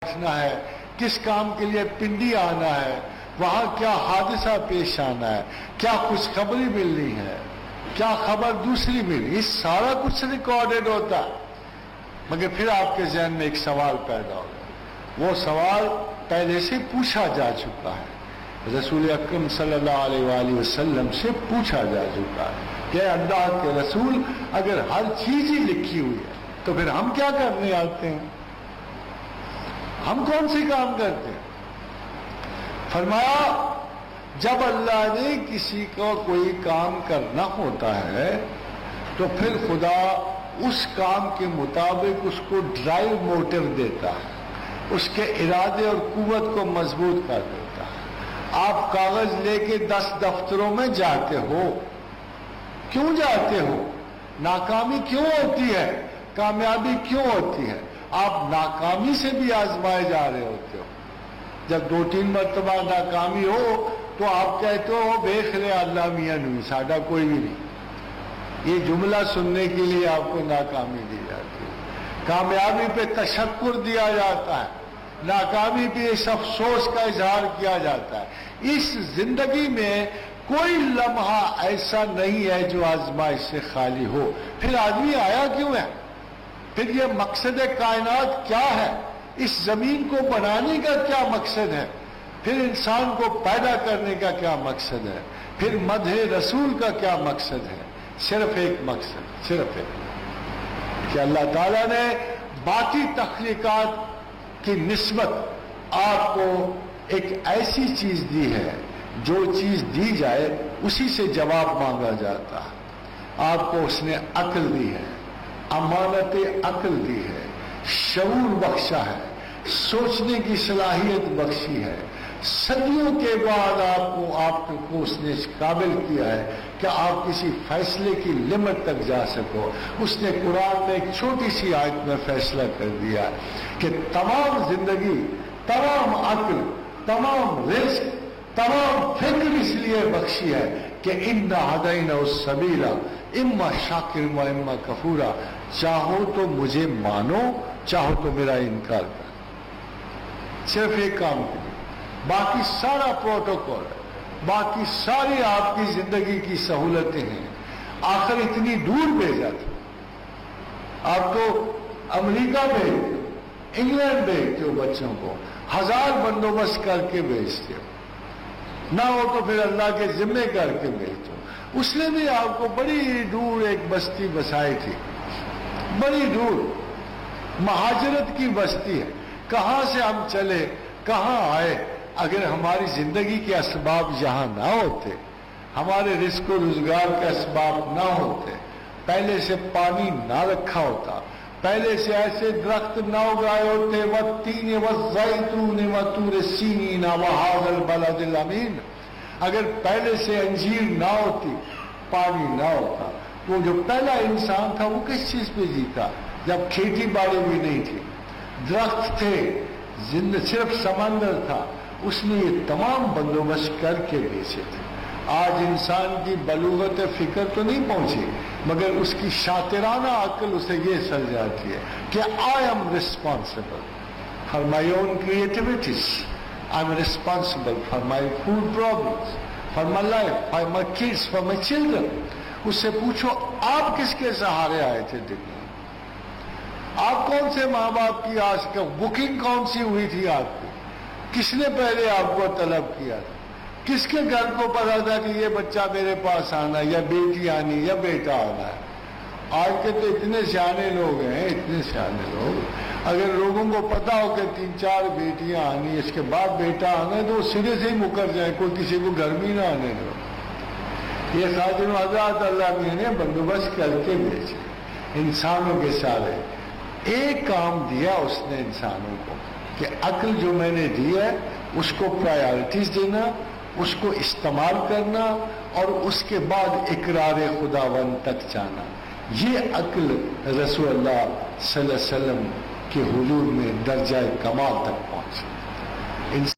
بیٹھنا ہے، کس کام کے لیے پنڈی آنا ہے، وہاں کیا حادثہ پیش آنا ہے، کیا خوشخبری ملنی ہے، کیا خبر دوسری ملنی، یہ سارا کچھ ریکارڈڈ ہوتا ہے۔ مگر پھر آپ کے ذہن میں ایک سوال پیدا ہوگا، وہ سوال پہلے سے پوچھا جا چکا ہے، رسول اکرم صلی اللہ علیہ وآلہ وسلم سے پوچھا جا چکا ہے کہ اللہ کے رسول اگر ہر چیز ہی لکھی ہوئی ہے تو پھر ہم کیا کرنے آتے ہیں، ہم کون سے کام کرتے ہیں؟ فرمایا جب اللہ نے کسی کو کوئی کام کرنا ہوتا ہے تو پھر خدا اس کام کے مطابق اس کو ڈرائیو موٹر دیتا ہے، اس کے ارادے اور قوت کو مضبوط کر دیتا ہے۔ آپ کاغذ لے کے 10 دفتروں میں جاتے ہو، کیوں جاتے ہو؟ ناکامی کیوں ہوتی ہے، کامیابی کیوں ہوتی ہے؟ آپ ناکامی سے بھی آزمائے جا رہے ہوتے ہو۔ جب 2-3 مرتبہ ناکامی ہو تو آپ کہتے ہو دیکھ رہے اللہ میاں نہیں، ساڈا کوئی بھی نہیں۔ یہ جملہ سننے کے لیے آپ کو ناکامی دی جاتی ہے۔ کامیابی پہ تشکر دیا جاتا ہے، ناکامی پہ اس افسوس کا اظہار کیا جاتا ہے۔ اس زندگی میں کوئی لمحہ ایسا نہیں ہے جو آزمائش سے خالی ہو۔ پھر آدمی آیا کیوں ہے؟ پھر یہ مقصد کائنات کیا ہے؟ اس زمین کو بنانے کا کیا مقصد ہے؟ پھر انسان کو پیدا کرنے کا کیا مقصد ہے؟ پھر مدح رسول کا کیا مقصد ہے؟ صرف ایک مقصد، صرف ایک، کہ اللہ تعالیٰ نے باقی تخلیقات کی نسبت آپ کو ایک ایسی چیز دی ہے، جو چیز دی جائے اسی سے جواب مانگا جاتا ہے۔ آپ کو اس نے عقل دی ہے، امانت عقل دی ہے، شعور بخشا ہے، سوچنے کی صلاحیت بخشی ہے۔ صدیوں کے بعد آپ کو اس نے اس قابل کیا ہے کہ آپ کسی فیصلے کی لمٹ تک جا سکو۔ اس نے قرآن میں ایک چھوٹی سی آیت میں فیصلہ کر دیا کہ تمام زندگی، تمام عقل، تمام رزق، تمام فکر اس لیے بخشی ہے کہ اِنَّا هَدَيْنَاهُ السَّبِيلَ اِمَّا شَاكِرٌ وَإِمَّا كَفُورًا، چاہو تو مجھے مانو، چاہو تو میرا انکار کرو۔ صرف ایک کام کے لیے، باقی سارا پروٹوکول ہے، باقی ساری آپ کی زندگی کی سہولتیں ہیں۔ آخر اتنی دور بھیجا تھا، آپ تو امریکہ بھیجتے ہو، انگلینڈ بھیجتے ہو، بچوں کو 1000 بندوبست کر کے بھیجتے ہو، نہ ہو تو پھر اللہ کے ذمے کر کے بھیجتے ہو۔ اس نے بھی آپ کو بڑی دور ایک بستی بسائی تھی، بڑی دور، مہاجرت کی بستی ہے۔ کہاں سے ہم چلے، کہاں آئے؟ اگر ہماری زندگی کے اسباب یہاں نہ ہوتے، ہمارے رزق و روزگار کے اسباب نہ ہوتے، پہلے سے پانی نہ رکھا ہوتا، پہلے سے ایسے درخت نہ اگائے ہوتے، والتین والزیتون وطور سینین وہذا البلد الامین، اگر پہلے سے انجیر نہ ہوتی، پانی نہ ہوتا، تو جو پہلا انسان تھا وہ کس چیز پہ جیتا؟ جب کھیتی باڑی بھی نہیں تھی، درخت تھے، صرف سمندر تھا، اس نے یہ تمام بندوبست کر کے بھیجے تھے۔ آج انسان کی بلوغت فکر تو نہیں پہنچی، مگر اس کی شاطرانہ عقل اسے یہ سل جاتی ہے کہ I am responsible for my own creativities, I am responsible for my food problems, for my life, for my kids, for my children۔ اس سے پوچھو آپ کس کے سہارے آئے تھے دنیا؟ آپ کون سے ماں باپ کی آس کا بکنگ کون سی ہوئی تھی آپ کی؟ کس نے پہلے آپ کو طلب کیا تھا؟ کس کے گھر کو پتا تھا کہ یہ بچہ میرے پاس آنا، یا بیٹی آنی، یا بیٹا آنا ہے؟ آج کے تو اتنے سیانے لوگ ہیں، اتنے سیانے لوگ، اگر لوگوں کو پتا ہو کہ 3-4 بیٹیاں آنی، اس کے بعد بیٹا آنا، تو وہ سرے سے ہی مکر جائیں، کوئی کسی کو گھر میں نہ آنے دو۔ یہ خادم حضرات اللہ میاں نے بندوبست کر کے بھیجے انسانوں کے سارے۔ ایک کام دیا اس نے انسانوں کو کہ عقل جو میں نے دی ہے اس کو پرائیورٹیز دینا، اس کو استعمال کرنا، اور اس کے بعد اقرار خداوند تک جانا۔ یہ عقل رسول اللہ صلی اللہ علیہ وسلم کے حضور میں درجہ کمال تک پہنچی۔